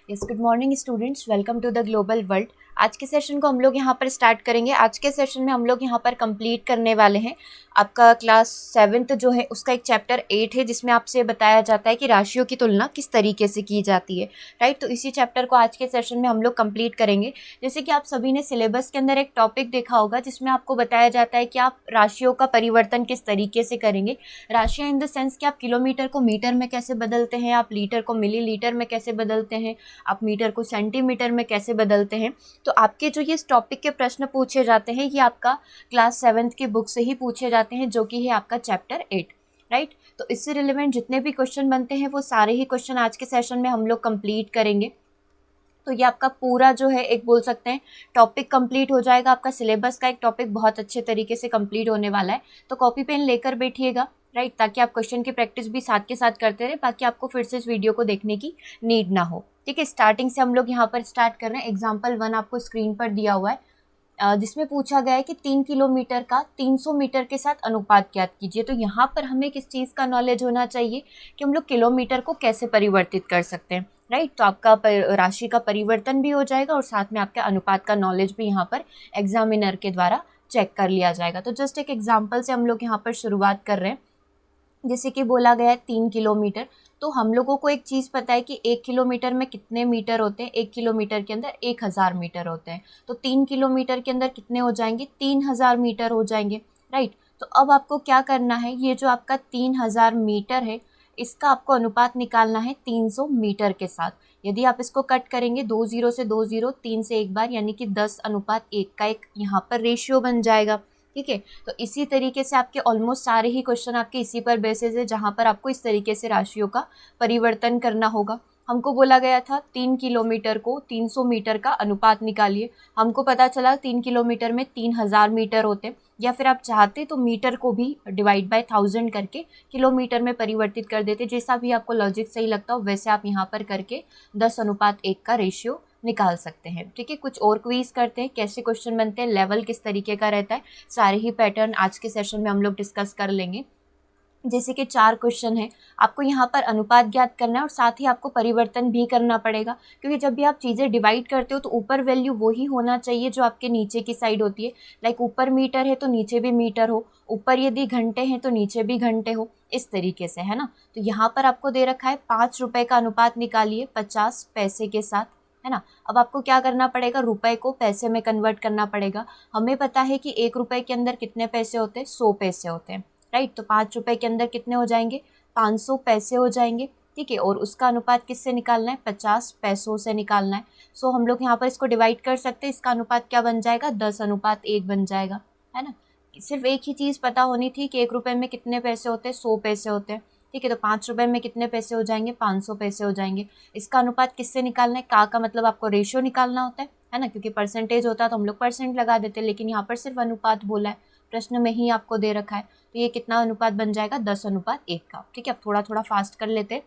Yes, good morning students, welcome to the global world. आज के session को हम लोग यहाँ पर स्टार्ट करेंगे। आज के सेशन में हम लोग यहाँ पर कंप्लीट करने वाले हैं आपका क्लास 7th जो है उसका एक चैप्टर 8 है, जिसमें आपसे बताया जाता है कि राशियों की तुलना किस तरीके से की जाती है। राइट, तो इसी चैप्टर को आज के सेशन में हम लोग कंप्लीट करेंगे। जैसे कि आप सभी ने सिलेबस के अंदर एक टॉपिक देखा होगा जिसमें आपको बताया जाता है कि आप राशियों का परिवर्तन किस तरीके से करेंगे। राशियाँ इन द सेंस कि आप किलोमीटर को मीटर में कैसे बदलते हैं, आप लीटर को मिलीलीटर में कैसे बदलते हैं, आप मीटर को सेंटीमीटर में कैसे बदलते हैं। तो आपके जो ये इस टॉपिक के प्रश्न पूछे जाते हैं ये आपका क्लास 7th की बुक से ही पूछे जाते हैं, जो कि है आपका चैप्टर 8। राइट, तो इससे रिलेवेंट जितने भी क्वेश्चन बनते हैं वो सारे ही क्वेश्चन आज के सेशन में हम लोग कंप्लीट करेंगे। तो ये आपका पूरा जो है एक बोल सकते हैं टॉपिक कंप्लीट हो जाएगा। आपका सिलेबस का एक टॉपिक बहुत अच्छे तरीके से कंप्लीट होने वाला है। तो कॉपी पेन लेकर बैठिएगा, राइट, ताकि आप क्वेश्चन की प्रैक्टिस भी साथ के साथ करते रहे, ताकि आपको फिर से इस वीडियो को देखने की नीड ना हो। ठीक है, स्टार्टिंग से हम लोग यहाँ पर स्टार्ट कर रहे हैं। एग्जाम्पल 1 आपको स्क्रीन पर दिया हुआ है, जिसमें पूछा गया है कि 3 किलोमीटर का 300 मीटर के साथ अनुपात ज्ञात कीजिए। तो यहाँ पर हमें किस चीज़ का नॉलेज होना चाहिए कि हम लोग किलोमीटर को कैसे परिवर्तित कर सकते हैं। राइट, तो आपका राशि का परिवर्तन भी हो जाएगा और साथ में आपके अनुपात का नॉलेज भी यहाँ पर एग्जामिनर के द्वारा चेक कर लिया जाएगा। तो जस्ट एक एग्जाम्पल से हम लोग यहाँ पर शुरुआत कर रहे हैं। जैसे कि बोला गया है 3 किलोमीटर, तो हम लोगों को एक चीज़ पता है कि 1 किलोमीटर में कितने मीटर होते हैं। 1 किलोमीटर के अंदर 1000 मीटर होते हैं। तो 3 किलोमीटर के अंदर कितने हो जाएंगे, 3000 मीटर हो जाएंगे। राइट, तो अब आपको क्या करना है, ये जो आपका 3000 मीटर है इसका आपको अनुपात निकालना है 300 मीटर के साथ। यदि आप इसको कट करेंगे 2 0 से 2 0, 3 से एक बार, यानी कि 10:1 का एक यहाँ पर रेशियो बन जाएगा। ठीक है, तो इसी तरीके से आपके ऑलमोस्ट सारे ही क्वेश्चन आपके इसी पर बेसिस है, जहाँ पर आपको इस तरीके से राशियों का परिवर्तन करना होगा। हमको बोला गया था 3 किलोमीटर को 300 मीटर का अनुपात निकालिए। हमको पता चला 3 किलोमीटर में 3000 मीटर होते हैं, या फिर आप चाहते तो मीटर को भी डिवाइड बाय 1000 करके किलोमीटर में परिवर्तित कर देते। जैसा भी आपको लॉजिक सही लगता हो वैसे आप यहाँ पर करके 10:1 का रेशियो निकाल सकते हैं। ठीक है, कुछ और क्विज करते हैं, कैसे क्वेश्चन बनते हैं, लेवल किस तरीके का रहता है, सारे ही पैटर्न आज के सेशन में हम लोग डिस्कस कर लेंगे। जैसे कि 4 क्वेश्चन है, आपको यहाँ पर अनुपात ज्ञात करना है और साथ ही आपको परिवर्तन भी करना पड़ेगा, क्योंकि जब भी आप चीज़ें डिवाइड करते हो तो ऊपर वैल्यू वही होना चाहिए जो आपके नीचे की साइड होती है। लाइक ऊपर मीटर है तो नीचे भी मीटर हो, ऊपर यदि घंटे हैं तो नीचे भी घंटे हो, इस तरीके से, है ना। तो यहाँ पर आपको दे रखा है 5 रुपये का अनुपात निकालिए 50 पैसे के साथ, है ना। अब आपको क्या करना पड़ेगा, रुपए को पैसे में कन्वर्ट करना पड़ेगा। हमें पता है कि 1 रुपये के अंदर कितने पैसे होते हैं, 100 पैसे होते हैं। राइट, तो 5 रुपये के अंदर कितने हो जाएंगे, 500 पैसे हो जाएंगे। ठीक है, और उसका अनुपात किससे निकालना है, 50 पैसों से निकालना है। सो हम लोग यहाँ पर इसको डिवाइड कर सकते हैं। इसका अनुपात क्या बन जाएगा, 10:1 बन जाएगा, है ना। सिर्फ एक ही चीज़ पता होनी थी कि 1 रुपये में कितने पैसे होते हैं, 100 पैसे होते हैं। ठीक है, तो 5 रुपये में कितने पैसे हो जाएंगे, 500 पैसे हो जाएंगे। इसका अनुपात किससे निकालना है, का मतलब आपको रेशियो निकालना होता है ना, क्योंकि परसेंटेज होता है तो हम लोग परसेंट लगा देते हैं, लेकिन यहाँ पर सिर्फ अनुपात बोला है, प्रश्न में ही आपको दे रखा है। तो ये कितना अनुपात बन जाएगा, 10:1 का। ठीक है, अब थोड़ा थोड़ा फास्ट कर लेते हैं।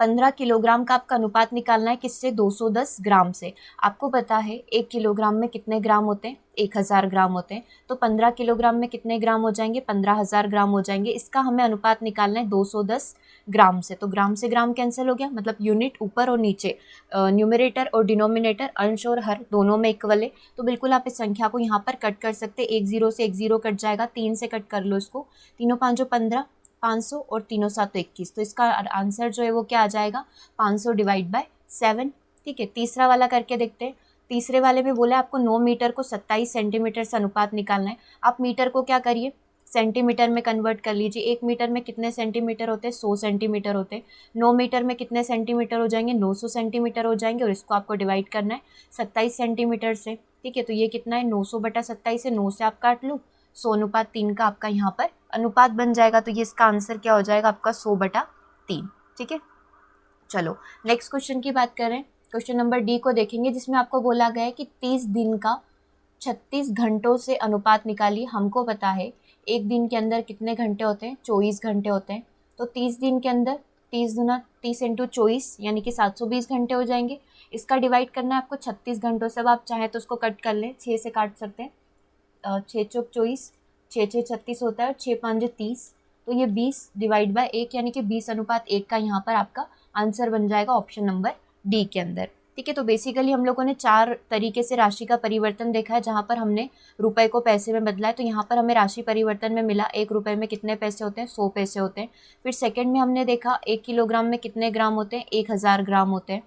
15 किलोग्राम का आपका अनुपात निकालना है किससे, 210 ग्राम से। आपको पता है 1 किलोग्राम में कितने ग्राम होते हैं, 1000 ग्राम होते हैं। तो 15 किलोग्राम में कितने ग्राम हो जाएंगे, 15000 ग्राम हो जाएंगे। इसका हमें अनुपात निकालना है 210 ग्राम से। तो ग्राम से ग्राम कैंसिल हो गया, मतलब यूनिट ऊपर और नीचे, न्यूमरेटर और डिनोमिनेटर, अंश और हर दोनों में इक्वल है। तो बिल्कुल आप इस संख्या को यहाँ पर कट कर सकते हैं। 1 0 से 1 0 कट जाएगा, 3 से कट कर लो इसको, 3 5 15, 500 और 3 7 21। तो इसका आंसर जो है वो क्या आ जाएगा, 500 डिवाइड बाय 7। ठीक है, तीसरा वाला करके देखते हैं। तीसरे वाले में बोला आपको 9 मीटर को 27 सेंटीमीटर से अनुपात निकालना है। आप मीटर को क्या करिए, सेंटीमीटर में कन्वर्ट कर लीजिए। 1 मीटर में कितने सेंटीमीटर होते हैं, 100 सेंटीमीटर होते हैं। 9 मीटर में कितने सेंटीमीटर हो जाएंगे, 900 सेंटीमीटर हो जाएंगे। और इसको आपको डिवाइड करना है 27 सेंटीमीटर से। ठीक है, तो ये कितना है, 900/27 है, 9 से आप काट लो, 100:3 का आपका यहाँ पर अनुपात बन जाएगा। तो ये इसका आंसर क्या हो जाएगा आपका, 100/3। ठीक है, चलो नेक्स्ट क्वेश्चन की बात करें। क्वेश्चन नंबर डी को देखेंगे, जिसमें आपको बोला गया है कि 30 दिन का 36 घंटों से अनुपात निकालिए। हमको पता है एक दिन के अंदर कितने घंटे होते हैं, 24 घंटे होते हैं। तो 30 दिन के अंदर 30 गुना 30 × 24 यानी कि 720 घंटे हो जाएंगे। इसका डिवाइड करना है आपको 36 घंटों से। अब आप चाहें तो उसको कट कर लें, 6 से काट सकते हैं, 6 चौक 24, 6 6 36 होता है, 6 5 30। तो ये 20 डिवाइड बाय 1 यानी कि 20:1 का यहाँ पर आपका आंसर बन जाएगा ऑप्शन नंबर डी के अंदर। ठीक है, तो बेसिकली हम लोगों ने 4 तरीके से राशि का परिवर्तन देखा है, जहाँ पर हमने रुपए को पैसे में बदला है। तो यहाँ पर हमें राशि परिवर्तन में मिला 1 रुपये में कितने पैसे होते हैं, 100 पैसे होते हैं। फिर सेकंड में हमने देखा 1 किलोग्राम में कितने ग्राम होते हैं, 1000 ग्राम होते हैं।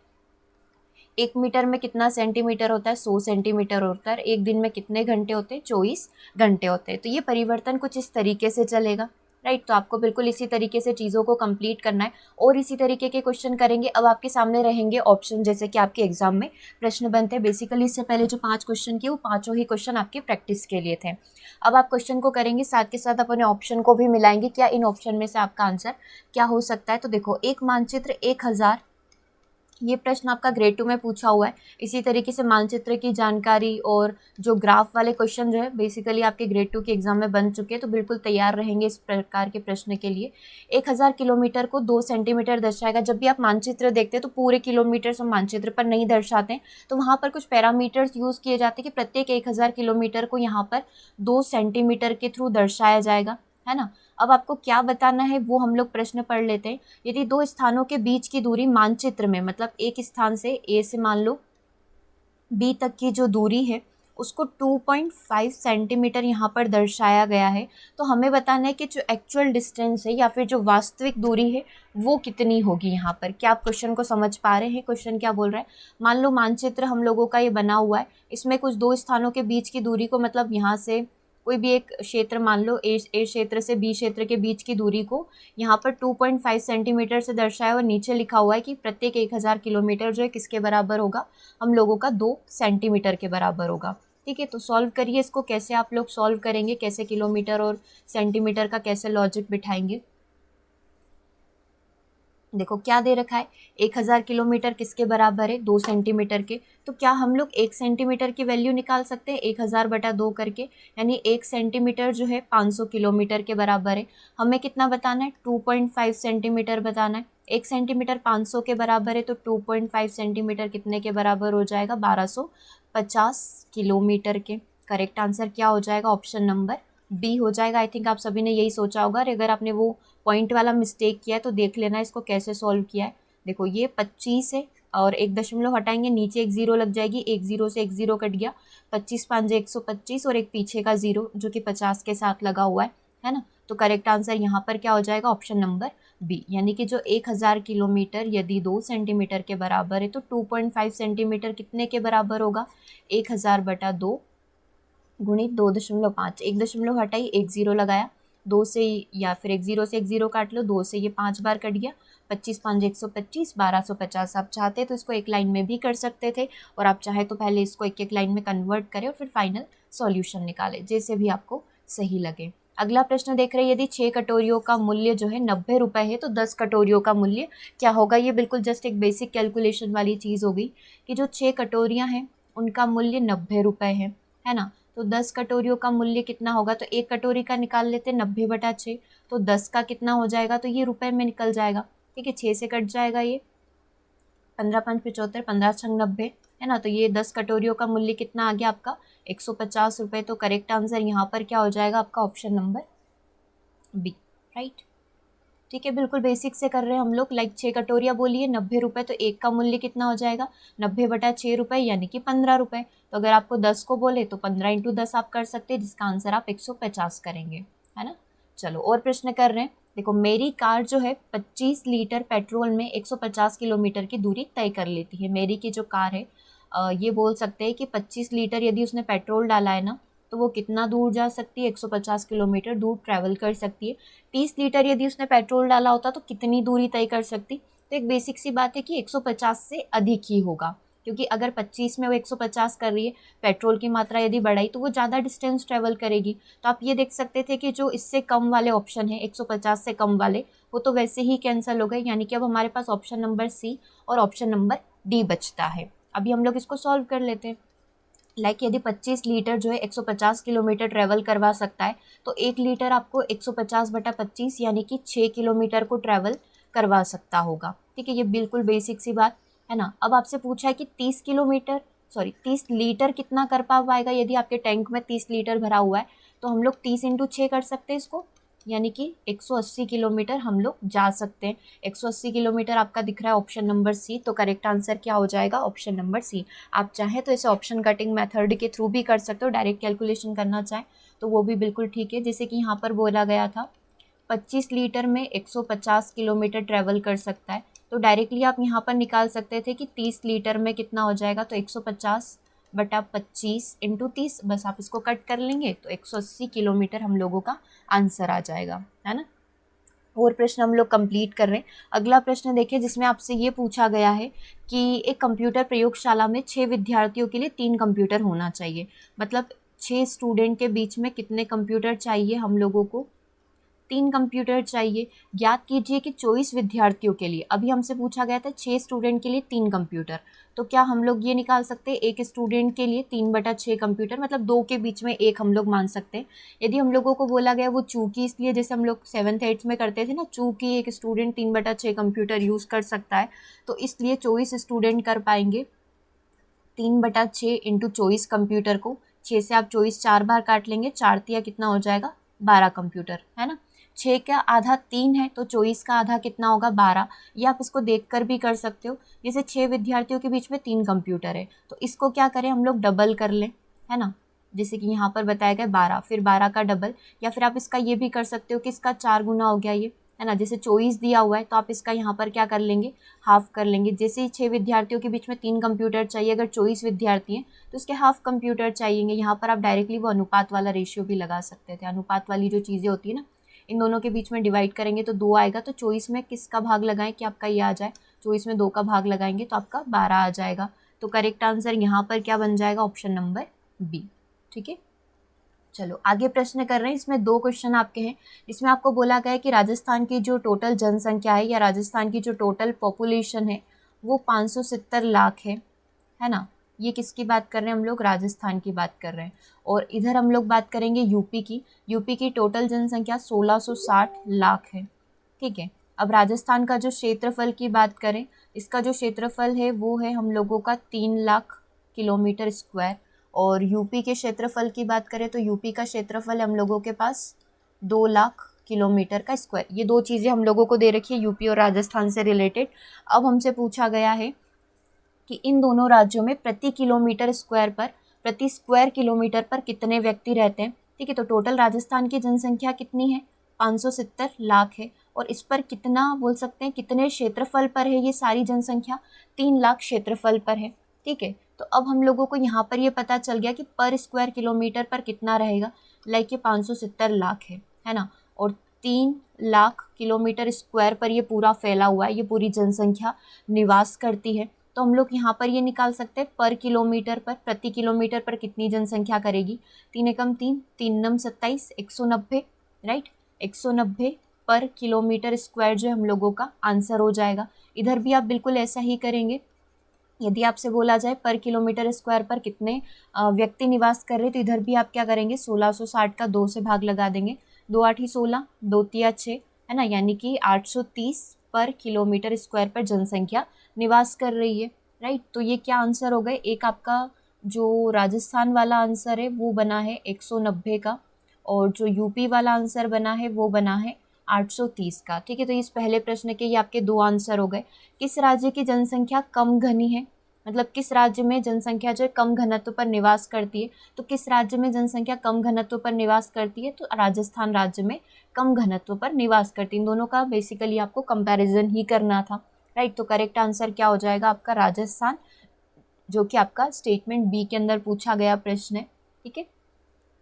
1 मीटर में कितना सेंटीमीटर होता है, 100 सेंटीमीटर होता है। 1 दिन में कितने घंटे होते हैं, 24 घंटे होते हैं। तो ये परिवर्तन कुछ इस तरीके से चलेगा, राइट। तो आपको बिल्कुल इसी तरीके से चीज़ों को कंप्लीट करना है और इसी तरीके के क्वेश्चन करेंगे। अब आपके सामने रहेंगे ऑप्शन, जैसे कि आपके एग्जाम में प्रश्न बनते हैं। बेसिकली इससे पहले जो 5 क्वेश्चन किए वो पाँचों ही क्वेश्चन आपके प्रैक्टिस के लिए थे। अब आप क्वेश्चन को करेंगे, साथ के साथ अपने ऑप्शन को भी मिलाएंगे, क्या इन ऑप्शन में से आपका आंसर क्या हो सकता है। तो देखो, एक मानचित्र 1000, ये प्रश्न आपका ग्रेड 2 में पूछा हुआ है। इसी तरीके से मानचित्र की जानकारी और जो ग्राफ वाले क्वेश्चन जो है बेसिकली आपके ग्रेड 2 के एग्जाम में बन चुके हैं, तो बिल्कुल तैयार रहेंगे इस प्रकार के प्रश्न के लिए। 1000 किलोमीटर को 2 सेंटीमीटर दर्शाएगा। जब भी आप मानचित्र देखते हैं तो पूरे किलोमीटर हम मानचित्र पर नहीं दर्शाते हैं, तो वहाँ पर कुछ पैरामीटर्स यूज़ किए जाते हैं कि प्रत्येक 1000 किलोमीटर को यहाँ पर 2 सेंटीमीटर के थ्रू दर्शाया जाएगा, है ना। अब आपको क्या बताना है वो हम लोग प्रश्न पढ़ लेते हैं। यदि 2 स्थानों के बीच की दूरी मानचित्र में, मतलब एक स्थान से ए से मान लो बी तक की जो दूरी है उसको 2.5 सेंटीमीटर यहाँ पर दर्शाया गया है, तो हमें बताना है कि जो एक्चुअल डिस्टेंस है या फिर जो वास्तविक दूरी है वो कितनी होगी यहाँ पर। क्या आप क्वेश्चन को समझ पा रहे हैं? क्वेश्चन क्या बोल रहा है, मान लो मानचित्र हम लोगों का ये बना हुआ है, इसमें कुछ 2 स्थानों के बीच की दूरी को, मतलब यहाँ से कोई भी एक क्षेत्र मान लो ए क्षेत्र से बी क्षेत्र के बीच की दूरी को यहाँ पर 2.5 सेंटीमीटर से दर्शाया और नीचे लिखा हुआ है कि प्रत्येक 1000 किलोमीटर जो है किसके बराबर होगा, हम लोगों का 2 सेंटीमीटर के बराबर होगा। ठीक है, तो सॉल्व करिए इसको। कैसे आप लोग सॉल्व करेंगे, कैसे किलोमीटर और सेंटीमीटर का कैसे लॉजिक बिठाएंगे। देखो क्या दे रखा है, 1000 किलोमीटर किसके बराबर है, 2 सेंटीमीटर के। तो क्या हम लोग 1 सेंटीमीटर की वैल्यू निकाल सकते हैं 1000 बटा 2 करके, यानी 1 सेंटीमीटर जो है 500 किलोमीटर के बराबर है। हमें कितना बताना है, 2.5 सेंटीमीटर बताना है। 1 सेंटीमीटर 500 के बराबर है, तो 2.5 सेंटीमीटर कितने के बराबर हो जाएगा, 1250 किलोमीटर के। करेक्ट आंसर क्या हो जाएगा, ऑप्शन नंबर बी हो जाएगा। आई थिंक आप सभी ने यही सोचा होगा, और अगर आपने वो पॉइंट वाला मिस्टेक किया है तो देख लेना इसको कैसे सॉल्व किया है। देखो ये 25 है और 1 दशमलव हटाएंगे, नीचे 1 0 लग जाएगी, 1 0 से 1 0 कट गया, 25 5 125 और एक पीछे का 0 जो कि 50 के साथ लगा हुआ है ना। तो करेक्ट आंसर यहाँ पर क्या हो जाएगा, ऑप्शन नंबर बी, यानी कि जो 1000 किलोमीटर यदि 2 सेंटीमीटर के बराबर है तो 2.5 सेंटीमीटर कितने के बराबर होगा, 1000 बटा 2 गुणित 2.5। 1 दशमलव हटाई, 1 0 लगाया, 2 से या फिर 1 0 से 1 0 काट लो, 2 से ये 5 बार कट गया, 25 5 125, 1250। आप चाहते तो इसको एक लाइन में भी कर सकते थे, और आप चाहे तो पहले इसको एक एक लाइन में कन्वर्ट करें और फिर फाइनल सॉल्यूशन निकालें, जैसे भी आपको सही लगे। अगला प्रश्न देख रहे हैं, यदि 6 कटोरियों का मूल्य जो है 90 रुपये है तो 10 कटोरियों का मूल्य क्या होगा। ये बिल्कुल जस्ट एक बेसिक कैलकुलेशन वाली चीज़ होगी कि जो 6 कटोरियाँ हैं उनका मूल्य 90 रुपये है ना। तो 10 कटोरियों का मूल्य कितना होगा, तो एक कटोरी का निकाल लेते हैं 90 बटा 6, तो 10 का कितना हो जाएगा, तो ये रुपए में निकल जाएगा। ठीक है, 6 से कट जाएगा ये, 15 5 75, 15 6 90, है ना। तो ये 10 कटोरियों का मूल्य कितना आ गया आपका, 150 रुपये। तो करेक्ट आंसर यहाँ पर क्या हो जाएगा आपका, ऑप्शन नंबर बी, राइट। ठीक है, बिल्कुल बेसिक से कर रहे हैं हम लोग। लाइक 6 कटोरियाँ बोलिए 90 रुपये, तो एक का मूल्य कितना हो जाएगा, 90 बटा 6 रुपये, यानी कि 15 रुपये। तो अगर आपको 10 को बोले तो 15 × 10 आप कर सकते हैं, जिसका आंसर आप 150 करेंगे, है ना। चलो और प्रश्न कर रहे हैं। देखो, मेरी कार जो है 25 लीटर पेट्रोल में 150 किलोमीटर की दूरी तय कर लेती है। मेरी की जो कार है ये बोल सकते हैं कि 25 लीटर यदि उसने पेट्रोल डाला है ना, तो वो कितना दूर जा सकती है, 150 किलोमीटर दूर ट्रैवल कर सकती है। 30 लीटर यदि उसने पेट्रोल डाला होता तो कितनी दूरी तय कर सकती। तो एक बेसिक सी बात है कि 150 से अधिक ही होगा, क्योंकि अगर 25 में वो 150 कर रही है, पेट्रोल की मात्रा यदि बढ़ाई तो वो ज़्यादा डिस्टेंस ट्रैवल करेगी। तो आप ये देख सकते थे कि जो इससे कम वाले ऑप्शन है, 150 से कम वाले, वो तो वैसे ही कैंसिल हो गए, यानी कि अब हमारे पास ऑप्शन नंबर सी और ऑप्शन नंबर डी बचता है। अभी हम लोग इसको सॉल्व कर लेते हैं। लाइक यदि 25 लीटर जो है 150 किलोमीटर ट्रैवल करवा सकता है, तो 1 लीटर आपको 150 बटा 25 यानी कि 6 किलोमीटर को ट्रैवल करवा सकता होगा। ठीक है, ये बिल्कुल बेसिक सी बात है ना। अब आपसे पूछा है कि 30 लीटर कितना कर पाएगा। यदि आपके टैंक में 30 लीटर भरा हुआ है तो हम लोग 30 × 6 कर सकते हैं इसको, यानी कि 180 किलोमीटर हम लोग जा सकते हैं। 180 किलोमीटर आपका दिख रहा है ऑप्शन नंबर सी, तो करेक्ट आंसर क्या हो जाएगा? Option number C. आप चाहें तो इसे ऑप्शन कटिंग मेथड के थ्रू भी कर सकते हो, डायरेक्ट कैलकुलेशन करना चाहें तो वो भी बिल्कुल ठीक है। जैसे कि यहाँ पर बोला गया था 25 लीटर में 150 किलोमीटर ट्रैवल कर सकता है, तो डायरेक्टली आप यहाँ पर निकाल सकते थे कि 30 लीटर में कितना हो जाएगा, तो 150 बटा 25 इंटू 30, बस आप इसको कट कर लेंगे तो 180 किलोमीटर हम लोगों का आंसर आ जाएगा, है ना। और प्रश्न हम लोग कंप्लीट कर रहे हैं। अगला प्रश्न देखिए जिसमें आपसे ये पूछा गया है कि एक कंप्यूटर प्रयोगशाला में 6 विद्यार्थियों के लिए 3 कंप्यूटर होना चाहिए, मतलब 6 स्टूडेंट के बीच में कितने कंप्यूटर चाहिए हम लोगों को? 3 कंप्यूटर चाहिए। ज्ञात कीजिए कि 24 विद्यार्थियों के लिए, अभी हमसे पूछा गया था 6 स्टूडेंट के लिए 3 कंप्यूटर, तो क्या हम लोग ये निकाल सकते हैं एक स्टूडेंट के लिए 3/6 कंप्यूटर, मतलब 2 के बीच में एक हम लोग मान सकते हैं। यदि हम लोगों को बोला गया वो चूंकि, इसलिए जैसे हम लोग 7th 8th में करते थे ना, चूंकि एक स्टूडेंट 3/6 कंप्यूटर यूज़ कर सकता है, तो इसलिए 24 स्टूडेंट कर पाएंगे 3/6 इंटू 24 कंप्यूटर को। 6 से आप 24 4 बार काट लेंगे, 4 तिया कितना हो जाएगा? 12 कंप्यूटर, है ना। 6 का आधा 3 है, तो 24 का आधा कितना होगा? 12। ये आप इसको देखकर भी कर सकते हो। जैसे 6 विद्यार्थियों के बीच में 3 कंप्यूटर है, तो इसको क्या करें हम लोग? डबल कर लें, है ना। जैसे कि यहाँ पर बताया गया 12, फिर 12 का डबल, या फिर आप इसका ये भी कर सकते हो कि इसका 4 गुना हो गया ये, है ना। जैसे 24 दिया हुआ है तो आप इसका यहाँ पर क्या कर लेंगे? हाफ कर लेंगे। जैसे ही 6 विद्यार्थियों के बीच में 3 कंप्यूटर चाहिए, अगर 24 विद्यार्थी हैं तो उसके हाफ कंप्यूटर चाहिए। यहाँ पर आप डायरेक्टली वो अनुपात वाला रेशियो भी लगा सकते थे। अनुपात वाली जो चीज़ें होती है ना, इन दोनों के बीच में डिवाइड करेंगे तो 2 आएगा, तो 24 में किसका भाग लगाएं कि आपका ये आ जाए? 24 में 2 का भाग लगाएंगे तो आपका 12 आ जाएगा। तो करेक्ट आंसर यहाँ पर क्या बन जाएगा? Option number B. ठीक है, चलो आगे प्रश्न कर रहे हैं। इसमें 2 क्वेश्चन आपके हैं। इसमें आपको बोला गया है कि राजस्थान की जो टोटल जनसंख्या है, या राजस्थान की जो टोटल पॉपुलेशन है, वो 570 लाख है ना। ये किसकी बात कर रहे हैं हम लोग? राजस्थान की बात कर रहे हैं। और इधर हम लोग बात करेंगे यूपी की। यूपी की टोटल जनसंख्या 1660 लाख है, ठीक है। अब राजस्थान का जो क्षेत्रफल की बात करें, इसका जो क्षेत्रफल है वो है हम लोगों का 3 लाख किलोमीटर स्क्वायर। और यूपी के क्षेत्रफल की बात करें तो यूपी का क्षेत्रफल हम लोगों के पास 2 लाख किलोमीटर का स्क्वायर। ये 2 चीज़ें हम लोगों को दे रखी है यूपी और राजस्थान से रिलेटेड। अब हमसे पूछा गया है कि इन दोनों राज्यों में प्रति किलोमीटर स्क्वायर पर, प्रति स्क्वायर किलोमीटर पर कितने व्यक्ति रहते हैं, ठीक है। तो टोटल राजस्थान की जनसंख्या कितनी है? 570 लाख है। और इस पर कितना बोल सकते हैं, कितने क्षेत्रफल पर है ये सारी जनसंख्या? 3 लाख क्षेत्रफल पर है, ठीक है। तो अब हम लोगों को यहाँ पर ये पता चल गया कि पर स्क्वायर किलोमीटर पर कितना रहेगा, लाइक ये 570 लाख है ना। और 3 लाख किलोमीटर स्क्वायर पर ये पूरा फैला हुआ है, ये पूरी जनसंख्या निवास करती है। तो हम लोग यहाँ पर ये निकाल सकते हैं पर किलोमीटर पर, प्रति किलोमीटर पर कितनी जनसंख्या करेगी? 3 एकम 3, 3 नम 27, 190, राइट। 190 पर किलोमीटर स्क्वायर जो हम लोगों का आंसर हो जाएगा। इधर भी आप बिल्कुल ऐसा ही करेंगे। यदि आपसे बोला जाए पर किलोमीटर स्क्वायर पर कितने व्यक्ति निवास कर रहे, तो इधर भी आप क्या करेंगे? 1660 का 2 से भाग लगा देंगे। 2 8 16, 2 तिया 6, है ना, यानी कि 830 पर किलोमीटर स्क्वायर पर जनसंख्या निवास कर रही है, राइट। तो ये क्या आंसर हो गए? एक आपका जो राजस्थान वाला आंसर है वो बना है 190 का, और जो यूपी वाला आंसर बना है वो बना है 830 का, ठीक है। तो इस पहले प्रश्न के ये आपके 2 आंसर हो गए। किस राज्य की जनसंख्या कम घनी है, मतलब किस राज्य में जनसंख्या जो है कम घनत्व पर निवास करती है? तो किस राज्य में जनसंख्या कम घनत्व पर निवास करती है? तो राजस्थान राज्य में कम घनत्व पर निवास करती है। इन दोनों का बेसिकली आपको कंपैरिजन ही करना था, राइट। तो करेक्ट आंसर क्या हो जाएगा आपका? राजस्थान, जो कि आपका स्टेटमेंट बी के अंदर पूछा गया प्रश्न है, ठीक है।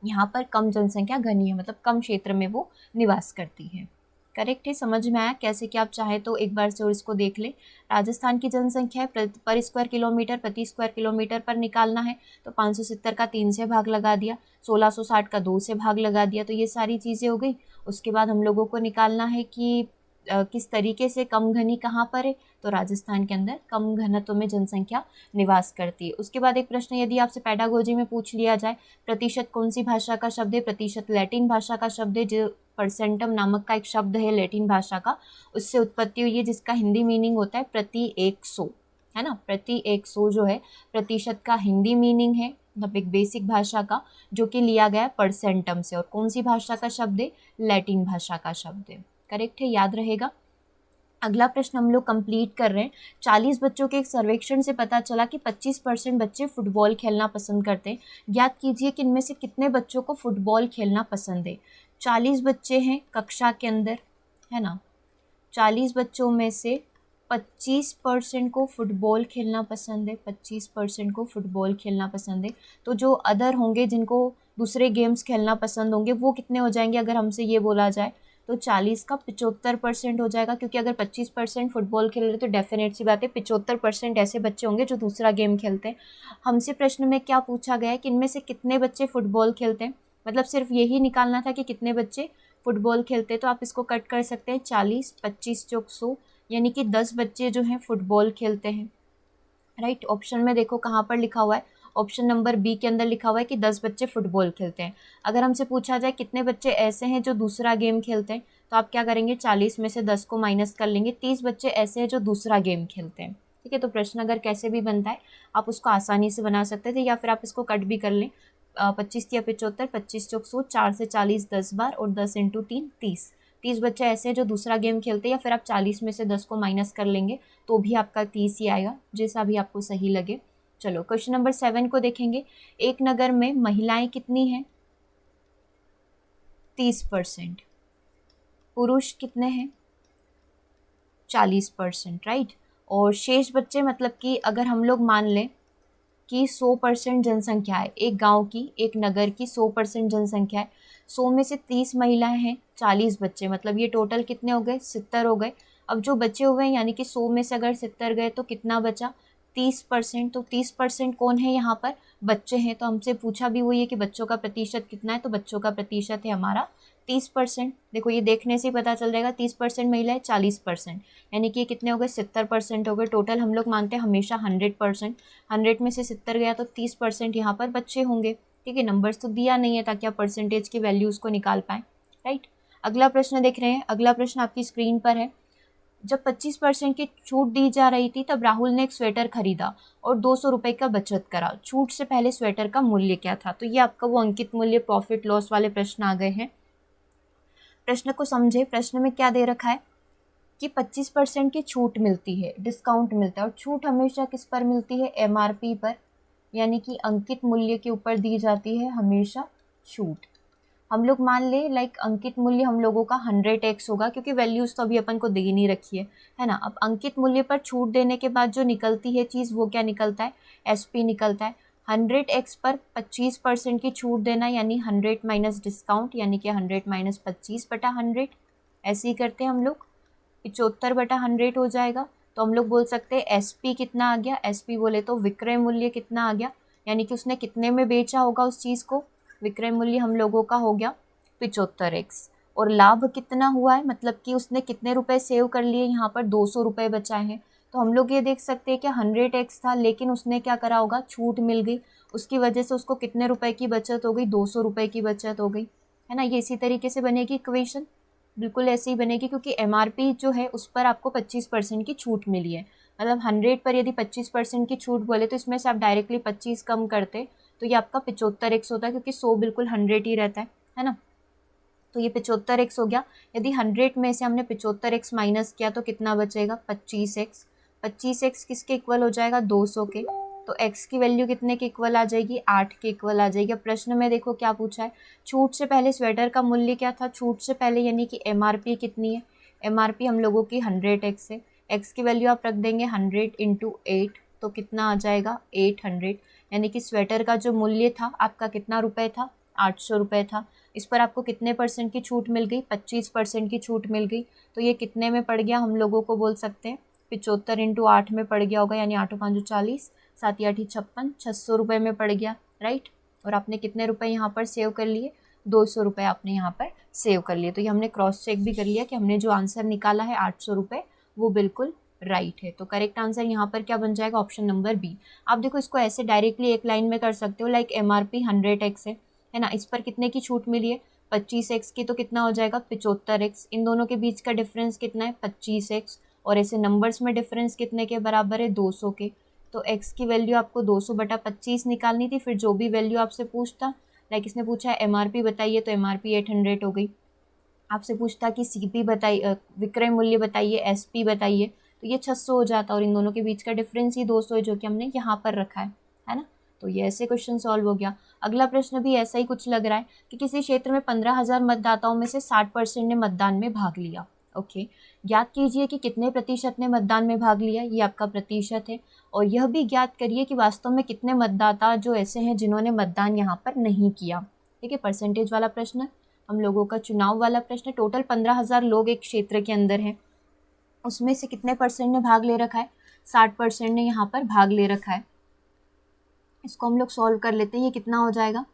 यहाँ पर कम जनसंख्या घनी है, मतलब कम क्षेत्र में वो निवास करती है। करेक्ट है, समझ में आया कैसे कि आप चाहे तो एक बार से और इसको देख लें। राजस्थान की जनसंख्या है पर स्क्वायर किलोमीटर, प्रति स्क्वायर किलोमीटर पर निकालना है, तो 570 का 3 से भाग लगा दिया, 1660 का 2 से भाग लगा दिया, तो ये सारी चीज़ें हो गई। उसके बाद हम लोगों को निकालना है कि किस तरीके से कम घनी कहाँ पर है, तो राजस्थान के अंदर कम घनत्व में जनसंख्या निवास करती है। उसके बाद एक प्रश्न यदि आपसे पेडागोजी में पूछ लिया जाए, प्रतिशत कौन सी भाषा का शब्द है? प्रतिशत लैटिन भाषा का शब्द है, जो परसेंटम नामक का एक शब्द है लैटिन भाषा का, उससे उत्पत्ति हुई है, जिसका हिंदी मीनिंग होता है प्रति 100, है ना। प्रति 100 जो है प्रतिशत का हिंदी मीनिंग है, मतलब एक बेसिक भाषा का, जो कि लिया गया है परसेंटम से। और कौन सी भाषा का शब्द है? लैटिन भाषा का शब्द है। करेक्ट है, याद रहेगा। अगला प्रश्न हम लोग कंप्लीट कर रहे हैं। 40 बच्चों के एक सर्वेक्षण से पता चला कि 25% बच्चे फुटबॉल खेलना पसंद करते हैं। ज्ञात कीजिए कि इनमें से कितने बच्चों को फुटबॉल खेलना पसंद है। 40 बच्चे हैं कक्षा के अंदर, है ना। 40 बच्चों में से 25% को फुटबॉल खेलना पसंद है, 25% को फुटबॉल खेलना पसंद है। तो जो अदर होंगे, जिनको दूसरे गेम्स खेलना पसंद होंगे, वो कितने हो जाएंगे अगर हमसे ये बोला जाए? तो 40 का 75% हो जाएगा, क्योंकि अगर 25% फुटबॉल खेल रहे तो डेफिनेट सी बात है 75% ऐसे बच्चे होंगे जो दूसरा गेम खेलते हैं। हमसे प्रश्न में क्या पूछा गया है कि इनमें से कितने बच्चे फुटबॉल खेलते हैं, मतलब सिर्फ यही निकालना था कि कितने बच्चे फुटबॉल खेलते हैं। तो आप इसको कट कर सकते हैं, 40 25 चौक 100, यानी कि 10 बच्चे जो हैं फुटबॉल खेलते हैं। राइट, ऑप्शन में देखो कहाँ पर लिखा हुआ है, ऑप्शन नंबर बी के अंदर लिखा हुआ है कि 10 बच्चे फुटबॉल खेलते हैं। अगर हमसे पूछा जाए कितने बच्चे ऐसे हैं जो दूसरा गेम खेलते हैं, तो आप क्या करेंगे, 40 में से 10 को माइनस कर लेंगे, 30 बच्चे ऐसे हैं जो दूसरा गेम खेलते हैं। ठीक है, तो प्रश्न अगर कैसे भी बनता है आप उसको आसानी से बना सकते थे, या फिर आप इसको कट भी कर लें। 25 या 75, 25 चौक 100, 4 से 40 10 बार, और 10 इंटू 3 30। 30 बच्चे ऐसे हैं जो दूसरा गेम खेलते हैं, या फिर आप 40 में से 10 को माइनस कर लेंगे तो भी आपका 30 ही आएगा, जैसा भी आपको सही लगे। चलो क्वेश्चन नंबर 7 को देखेंगे। एक नगर में महिलाएं कितनी हैं? 30%। पुरुष कितने हैं? 40%। राइट, और शेष बच्चे, मतलब कि अगर हम लोग मान लें कि 100% जनसंख्या है एक गांव की, एक नगर की 100% जनसंख्या है, 100 में से 30 महिलाएं हैं, 40 बच्चे, मतलब ये टोटल कितने हो गए? 70 हो गए। अब जो बचे हुए हैं, यानी कि 100 में से अगर 70 गए तो कितना बचा? 30%। तो 30% कौन है यहाँ पर? बच्चे हैं। तो हमसे पूछा भी वही है कि बच्चों का प्रतिशत कितना है, तो बच्चों का प्रतिशत है हमारा 30%। देखो ये देखने से ही पता चल जाएगा, 30% महिलाएं, 40%, यानी कि ये कितने हो गए? 70% हो गए। टोटल हम लोग मानते हैं हमेशा 100%, 100 में से 70 गया तो 30% यहाँ पर बच्चे होंगे। ठीक है, नंबर्स तो दिया नहीं है ताकि आप परसेंटेज की वैल्यूज़ को निकाल पाएँ। राइट, अगला प्रश्न देख रहे हैं। अगला प्रश्न आपकी स्क्रीन पर है। जब 25% की छूट दी जा रही थी तब राहुल ने एक स्वेटर खरीदा और 200 रुपये का बचत करा। छूट से पहले स्वेटर का मूल्य क्या था? तो ये आपका वो अंकित मूल्य, प्रॉफिट लॉस वाले प्रश्न आ गए हैं। प्रश्न को समझे। प्रश्न में क्या दे रखा है कि 25% की छूट मिलती है, डिस्काउंट मिलता है, और छूट हमेशा किस पर मिलती है? एमआरपी पर, यानी कि अंकित मूल्य के ऊपर दी जाती है हमेशा छूट। हम लोग मान ले लाइक अंकित मूल्य हम लोगों का 100x होगा, क्योंकि वैल्यूज़ तो अभी अपन को दे ही नहीं रखी है ना। अब अंकित मूल्य पर छूट देने के बाद जो निकलती है चीज़, वो क्या निकलता है? एसपी निकलता है। 100x पर 25% की छूट देना, यानी 100 माइनस डिस्काउंट, यानी कि 100 माइनस 25/100। ऐसे ही करते हैं हम लोग, 75/100 हो जाएगा। तो हम लोग बोल सकते हैं एसपी कितना आ गया? एसपी बोले तो विक्रय मूल्य कितना आ गया, यानी कि उसने कितने में बेचा होगा उस चीज़ को। विक्रय मूल्य हम लोगों का हो गया 75x। और लाभ कितना हुआ है, मतलब कि उसने कितने रुपए सेव कर लिए, यहाँ पर 200 रुपये बचाए हैं। तो हम लोग ये देख सकते हैं कि 100x था, लेकिन उसने क्या करा होगा? छूट मिल गई, उसकी वजह से उसको कितने रुपए की बचत हो गई? 200 रुपये की बचत हो गई, है ना। ये इसी तरीके से बनेगी इक्वेशन, बिल्कुल ऐसे ही बनेगी, क्योंकि एमआरपी जो है उस पर आपको 25% की छूट मिली है। मतलब 100 पर यदि 25% की छूट बोले तो इसमें से आप डायरेक्टली 25 कम करते तो ये आपका 75x होता है, क्योंकि 100 बिल्कुल 100 ही रहता है ना। तो ये 75x हो गया। यदि 100 में से हमने 75x माइनस किया तो कितना बचेगा? 25x। 25x किसके इक्वल हो जाएगा? 200 के। तो x की वैल्यू कितने के इक्वल आ जाएगी? 8 के इक्वल आ जाएगी। अब प्रश्न में देखो क्या पूछा है, छूट से पहले स्वेटर का मूल्य क्या था? छूट से पहले यानी कि एमआरपी कितनी है? एमआरपी हम लोगों की 100x है। x की वैल्यू आप रख देंगे 100 इंटू 8, तो कितना आ जाएगा? 800, यानी कि स्वेटर का जो मूल्य था आपका कितना रुपए था? 800 रुपये था। इस पर आपको कितने परसेंट की छूट मिल गई? 25% की छूट मिल गई। तो ये कितने में पड़ गया हम लोगों को? बोल सकते हैं 75 इंटू 8 में पड़ गया होगा, यानी 8 5 40, 7 8 56, 600 रुपये में पड़ गया। राइट, और आपने कितने रुपए यहाँ पर सेव कर लिए? 200 रुपये आपने यहाँ पर सेव कर लिए। तो ये हमने क्रॉस चेक भी कर लिया कि हमने जो आंसर निकाला है 800 रुपये, वो बिल्कुल राइट है। तो करेक्ट आंसर यहाँ पर क्या बन जाएगा? Option number B. आप देखो इसको ऐसे डायरेक्टली एक लाइन में कर सकते हो, लाइक एमआरपी 100x है ना, इस पर कितने की छूट मिली है? 25x की, तो कितना हो जाएगा? 75x। इन दोनों के बीच का डिफरेंस कितना है? 25x। और ऐसे नंबर्स में डिफरेंस कितने के बराबर है? 200 के। तो x की वैल्यू आपको 200/25 निकालनी थी। फिर जो भी वैल्यू आपसे पूछता, लाइक इसने पूछा है MRP बताइए, तो MRP 800 हो गई। आपसे पूछता कि CP बताइए, विक्रय मूल्य बताइए, SP बताइए, तो ये 600 हो जाता, और इन दोनों के बीच का डिफरेंस ही 200 है, जो कि हमने यहाँ पर रखा है ना। तो ये ऐसे क्वेश्चन सॉल्व हो गया। अगला प्रश्न भी ऐसा ही कुछ लग रहा है कि किसी क्षेत्र में 15,000 मतदाताओं में से 60% ने मतदान में भाग लिया। ओके, ज्ञात कीजिए कि कितने प्रतिशत ने मतदान में भाग लिया, ये आपका प्रतिशत है। और यह भी ज्ञात करिए कि वास्तव में कितने मतदाता जो ऐसे हैं जिन्होंने मतदान यहाँ पर नहीं किया। ठीक है, परसेंटेज वाला प्रश्न हम लोगों का, चुनाव वाला प्रश्न। टोटल 15,000 लोग एक क्षेत्र के अंदर हैं, उसमें से कितने परसेंट ने भाग ले रखा है, 60% ने यहाँ पर भाग ले रखा है। इसको हम लोग सॉल्व कर लेते हैं। ये कितना हो जाएगा,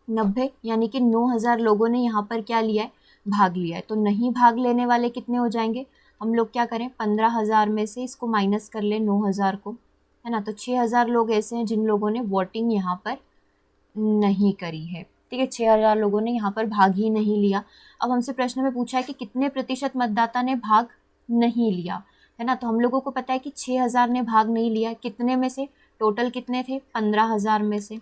90, यानी कि 9,000 लोगों ने यहाँ पर क्या लिया है, भाग लिया है। तो नहीं भाग लेने वाले कितने हो जाएंगे, हम लोग क्या करें, 15,000 में से इसको माइनस कर ले 9,000 को, है ना। तो 6,000 लोग ऐसे हैं जिन लोगों ने वोटिंग यहाँ पर नहीं करी है। ठीक है, 6,000 लोगों ने यहाँ पर भाग ही नहीं लिया। अब हमसे प्रश्न में पूछा है कि कितने प्रतिशत मतदाता ने भाग नहीं लिया, है ना। तो हम लोगों को पता है कि 6,000 ने भाग नहीं लिया, कितने में से, टोटल कितने थे, 15,000 में से।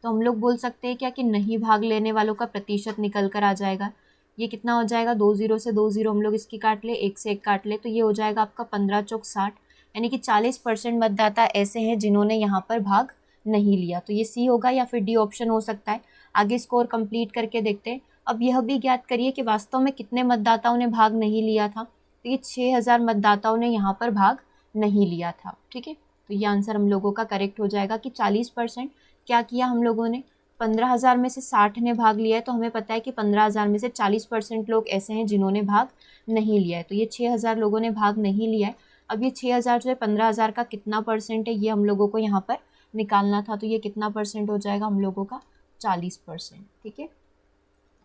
तो हम लोग बोल सकते हैं क्या कि नहीं भाग लेने वालों का प्रतिशत निकल कर आ जाएगा। ये कितना हो जाएगा, 2 0 से 2 0 हम लोग इसकी काट ले, 1 से 1 काट ले, तो ये हो जाएगा आपका 15 चौक 60, यानी कि 40% मतदाता ऐसे हैं जिन्होंने यहाँ पर भाग नहीं लिया। तो ये सी होगा या फिर डी ऑप्शन हो सकता है। आगे स्कोर कंप्लीट करके देखते हैं। अब यह भी ज्ञात करिए कि वास्तव में कितने मतदाताओं ने भाग नहीं लिया था। तो ये 6,000 मतदाताओं ने यहाँ पर भाग नहीं लिया था। ठीक है, तो ये आंसर हम लोगों का करेक्ट हो जाएगा कि 40% क्या किया हम लोगों ने, 15,000 में से 60 ने भाग लिया है, तो हमें पता है कि 15,000 में से 40% लोग ऐसे हैं जिन्होंने भाग नहीं लिया है। तो ये 6,000 लोगों ने भाग नहीं लिया है। अब ये 6,000 जो है 15,000 का कितना परसेंट है, ये हम लोगों को यहाँ पर निकालना था। तो ये कितना परसेंट हो जाएगा हम लोगों का, 40%। ठीक है,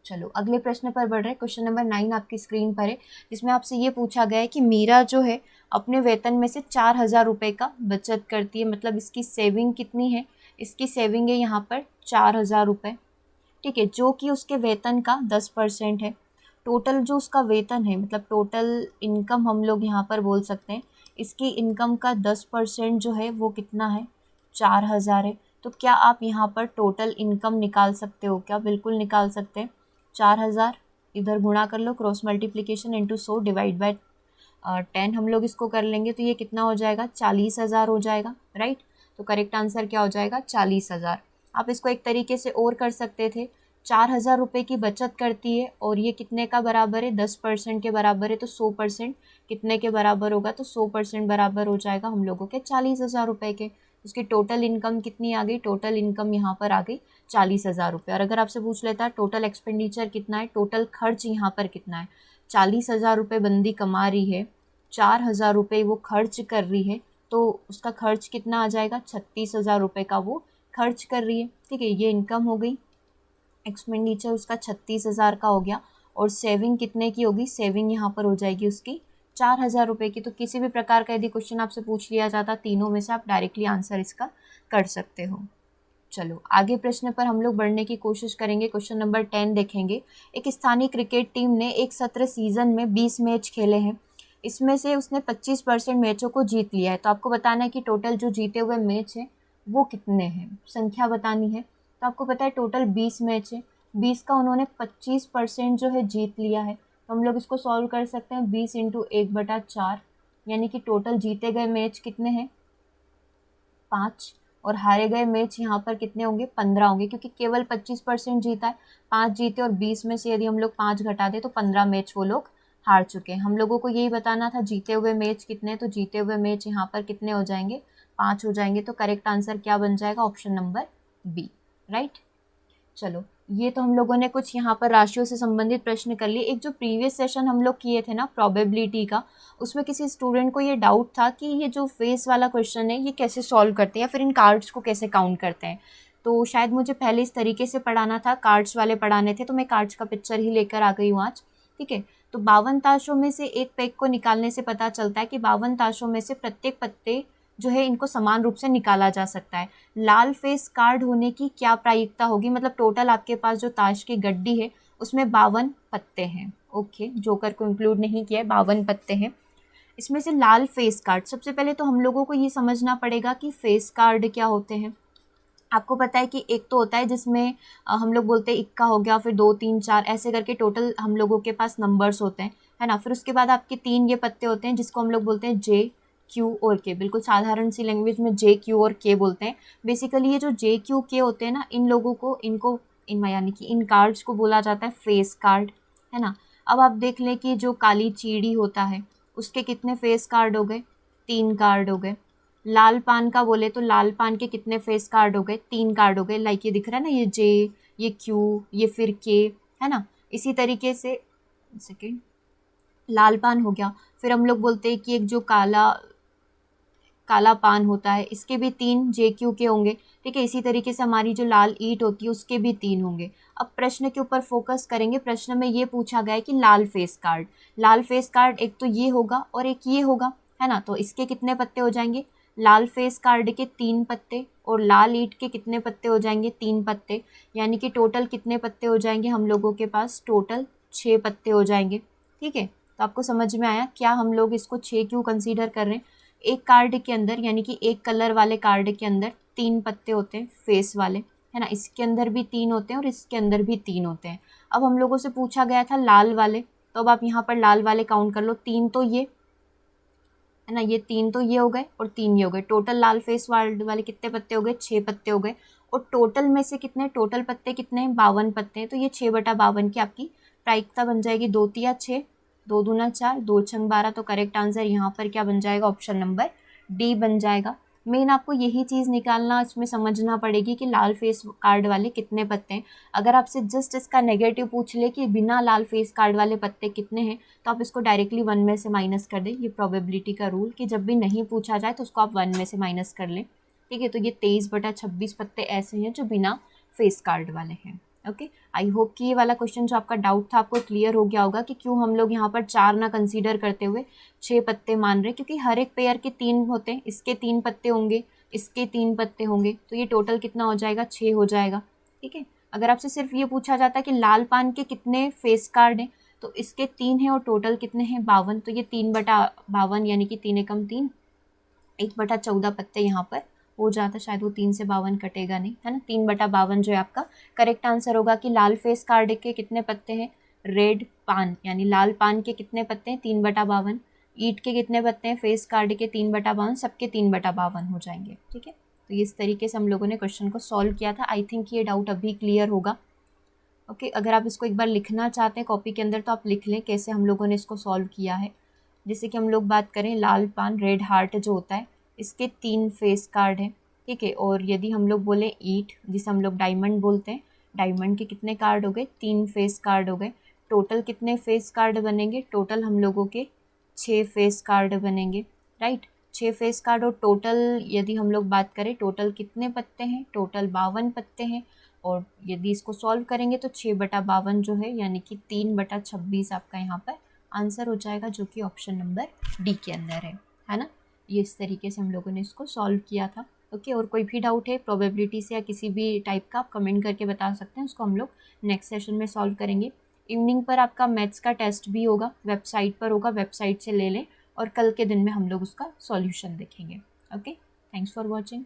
चलो अगले प्रश्न पर बढ़ रहे हैं। क्वेश्चन नंबर 9 आपकी स्क्रीन पर है, जिसमें आपसे ये पूछा गया है कि मीरा जो है अपने वेतन में से 4,000 रुपये का बचत करती है, मतलब इसकी सेविंग कितनी है, इसकी सेविंग है यहाँ पर 4,000 रुपये। ठीक है, जो कि उसके वेतन का 10% है। टोटल जो उसका वेतन है, मतलब टोटल इनकम हम लोग यहाँ पर बोल सकते हैं, इसकी इनकम का 10% जो है वो कितना है, 4,000 है। तो क्या आप यहाँ पर टोटल इनकम निकाल सकते हो क्या, बिल्कुल निकाल सकते हैं। 4,000 इधर गुणा कर लो, cross multiplication into 100 divide by 10 हम लोग इसको कर लेंगे, तो ये कितना हो जाएगा, 40,000 हो जाएगा, राइट। तो करेक्ट आंसर क्या हो जाएगा, 40,000। आप इसको एक तरीके से और कर सकते थे, 4,000 रुपये की बचत करती है और ये कितने का बराबर है, 10% के बराबर है। तो 100% कितने के बराबर होगा, तो 100% बराबर हो जाएगा हम लोगों के 40,000 रुपये के। उसकी टोटल इनकम कितनी आ गई, टोटल इनकम यहाँ पर आ गई 40,000 रुपये। और अगर आपसे पूछ लेता है टोटल एक्सपेंडिचर कितना है, टोटल खर्च यहाँ पर कितना है, 40,000 रुपये बंदी कमा रही है, 4,000 रुपये वो खर्च कर रही है, तो उसका खर्च कितना आ जाएगा, 36,000 रुपये का वो खर्च कर रही है। ठीक है, ये इनकम हो गई, एक्सपेंडिचर उसका 36,000 का हो गया, और सेविंग कितने की होगी, सेविंग यहाँ पर हो जाएगी उसकी 4,000 रुपये की। तो किसी भी प्रकार का यदि क्वेश्चन आपसे पूछ लिया जाता, तीनों में से आप डायरेक्टली आंसर इसका कर सकते हो। चलो आगे प्रश्न पर हम लोग बढ़ने की कोशिश करेंगे। क्वेश्चन नंबर 10 देखेंगे। एक स्थानीय क्रिकेट टीम ने एक सत्र सीजन में 20 मैच खेले हैं, इसमें से उसने 25% मैचों को जीत लिया है। तो आपको बताना है कि टोटल जो जीते हुए मैच हैं वो कितने हैं, संख्या बतानी है। तो आपको पता है टोटल 20 मैच है, 20 का उन्होंने 25% जो है जीत लिया है। तो हम लोग इसको सॉल्व कर सकते हैं, 20 × 1/4, यानी कि टोटल जीते गए मैच कितने हैं, 5, और हारे गए मैच यहाँ पर कितने होंगे, 15 होंगे, क्योंकि केवल 25% जीता है। 5 जीते और 20 में से यदि हम लोग 5 घटा दें तो 15 मैच वो लोग हार चुके हैं। हम लोगों को यही बताना था जीते हुए मैच कितने, तो जीते हुए मैच यहाँ पर कितने हो जाएंगे, 5 हो जाएंगे। तो करेक्ट आंसर क्या बन जाएगा, ऑप्शन नंबर बी, राइट। चलो ये तो हम लोगों ने कुछ यहाँ पर राशियों से संबंधित प्रश्न कर लिए। एक जो प्रीवियस सेशन हम लोग किए थे ना प्रोबेबिलिटी का, उसमें किसी स्टूडेंट को ये डाउट था कि ये जो फेस वाला क्वेश्चन है ये कैसे सॉल्व करते हैं या फिर इन कार्ड्स को कैसे काउंट करते हैं। तो शायद मुझे पहले इस तरीके से पढ़ाना था, कार्ड्स वाले पढ़ाने थे, तो मैं कार्ड्स का पिक्चर ही लेकर आ गई हूँ आज। ठीक है, तो 52 ताशों में से एक पैक को निकालने से पता चलता है कि 52 ताशों में से प्रत्येक पत्ते जो है इनको समान रूप से निकाला जा सकता है। लाल फेस कार्ड होने की क्या प्रायिकता होगी, मतलब टोटल आपके पास जो ताश की गड्डी है उसमें 52 पत्ते हैं। ओके, जोकर को इंक्लूड नहीं किया है, 52 पत्ते हैं। इसमें से लाल फेस कार्ड, सबसे पहले तो हम लोगों को ये समझना पड़ेगा कि फेस कार्ड क्या होते हैं। आपको पता है कि एक तो होता है जिसमें हम लोग बोलते हैं इक्का हो गया, फिर 2 3 4 ऐसे करके टोटल हम लोगों के पास नंबर्स होते हैं, है ना। फिर उसके बाद आपके 3 ये पत्ते होते हैं जिसको हम लोग बोलते हैं जे क्यू और के, बिल्कुल साधारण सी लैंग्वेज में जे क्यू और के बोलते हैं। बेसिकली ये जो जे क्यू के होते हैं ना, इन लोगों को यानी कि इन कार्ड्स को बोला जाता है फेस कार्ड, है ना। अब आप देख लें कि जो काली चीड़ी होता है उसके कितने फेस कार्ड हो गए, 3 कार्ड हो गए। लाल पान का बोले तो लाल पान के कितने फेस कार्ड हो गए, 3 कार्ड हो गए। लाइक ये दिख रहा है ना, ये जे, ये क्यू, ये फिर के, है ना। इसी तरीके से सेकेंड लाल पान हो गया। फिर हम लोग बोलते हैं कि एक जो काला काला पान होता है, इसके भी 3 जे क्यू के होंगे, ठीक है। इसी तरीके से हमारी जो लाल ईंट होती है उसके भी 3 होंगे। अब प्रश्न के ऊपर फोकस करेंगे। प्रश्न में ये पूछा गया है कि लाल फेस कार्ड, लाल फेस कार्ड एक तो ये होगा और एक ये होगा, है ना। तो इसके कितने पत्ते हो जाएंगे, लाल फेस कार्ड के 3 पत्ते, और लाल ईंट के कितने पत्ते हो जाएंगे, 3 पत्ते। यानी कि टोटल कितने पत्ते हो जाएंगे हम लोगों के पास, टोटल 6 पत्ते हो जाएंगे, ठीक है। तो आपको समझ में आया क्या हम लोग इसको 6 क्यों कंसीडर कर रहे हैं। एक कार्ड के अंदर, यानी कि एक कलर वाले कार्ड के अंदर 3 पत्ते होते हैं फेस वाले, है ना। इसके अंदर भी 3 होते हैं और इसके अंदर भी 3 होते हैं। अब हम लोगों से पूछा गया था लाल वाले, तो अब आप यहाँ पर लाल वाले काउंट कर लो। 3 तो ये, है ना, ये 3 तो ये हो गए और 3 ये हो गए। टोटल लाल फेस वाले कितने पत्ते हो गए, 6 पत्ते हो गए। और टोटल में से कितने, टोटल पत्ते कितने हैं, 52 पत्ते हैं। तो ये 6/52 की आपकी प्रायिकता बन जाएगी। 2 तिया 6, 2 दूना 4, 2 छंग 12। तो करेक्ट आंसर यहाँ पर क्या बन जाएगा, ऑप्शन नंबर डी बन जाएगा। मेन आपको यही चीज़ निकालना, इसमें समझना पड़ेगी कि लाल फेस कार्ड वाले कितने पत्ते हैं। अगर आपसे जस्ट इसका नेगेटिव पूछ ले कि बिना लाल फेस कार्ड वाले पत्ते कितने हैं, तो आप इसको डायरेक्टली 1 में से माइनस कर दें। ये प्रोबेबिलिटी का रूल कि जब भी नहीं पूछा जाए तो उसको आप 1 में से माइनस कर लें, ठीक है। तो ये 23/26 पत्ते ऐसे हैं जो बिना फेस कार्ड वाले हैं। ओके, आई होप कि ये वाला क्वेश्चन जो आपका डाउट था आपको क्लियर हो गया होगा कि क्यों हम लोग यहाँ पर 4 ना कंसीडर करते हुए 6 पत्ते मान रहे, क्योंकि हर एक पेयर के 3 होते हैं। इसके 3 पत्ते होंगे, इसके 3 पत्ते होंगे, तो ये टोटल कितना हो जाएगा, 6 हो जाएगा, ठीक है। अगर आपसे सिर्फ ये पूछा जाता है कि लाल पान के कितने फेस कार्ड हैं, तो इसके 3 हैं और टोटल कितने हैं, 52। तो ये 3/52 यानी कि 3 एकम 3, 1/14 पत्ते यहाँ पर हो जाता। शायद वो 3 से 52 कटेगा नहीं, है ना। 3/52 जो है आपका करेक्ट आंसर होगा कि लाल फेस कार्ड के कितने पत्ते हैं, रेड पान यानी लाल पान के कितने पत्ते हैं, 3/52। ईट के कितने पत्ते हैं, फेस कार्ड के 3/52, सबके 3/52 हो जाएंगे, ठीक है। तो इस तरीके से हम लोगों ने क्वेश्चन को सॉल्व किया था। आई थिंक ये डाउट अभी क्लियर होगा। ओके, अगर आप इसको एक बार लिखना चाहते हैं कॉपी के अंदर तो आप लिख लें कैसे हम लोगों ने इसको सॉल्व किया है। जैसे कि हम लोग बात करें, लाल पान रेड हार्ट जो होता है, इसके 3 फेस कार्ड हैं, ठीक है। और यदि हम लोग बोले ईट, जिसे हम लोग डायमंड बोलते हैं, डायमंड के कितने कार्ड हो गए, 3 फेस कार्ड हो गए। टोटल कितने फेस कार्ड बनेंगे, टोटल हम लोगों के 6 फेस कार्ड बनेंगे, राइट। 6 face card. और टोटल यदि हम लोग बात करें, टोटल कितने पत्ते हैं, टोटल 52 पत्ते हैं। और यदि इसको सॉल्व करेंगे तो 6/52 जो है, यानी कि 3/26 आपका यहाँ पर आंसर हो जाएगा, जो कि ऑप्शन नंबर डी के अंदर है ना। ये इस तरीके से हम लोगों ने इसको सॉल्व किया था। ओके, और कोई भी डाउट है प्रोबेबिलिटी से या किसी भी टाइप का, आप कमेंट करके बता सकते हैं, उसको हम लोग नेक्स्ट सेशन में सॉल्व करेंगे। इवनिंग पर आपका मैथ्स का टेस्ट भी होगा, वेबसाइट पर होगा, वेबसाइट से ले लें, और कल के दिन में हम लोग उसका सॉल्यूशन देखेंगे। Okay, thanks for watching.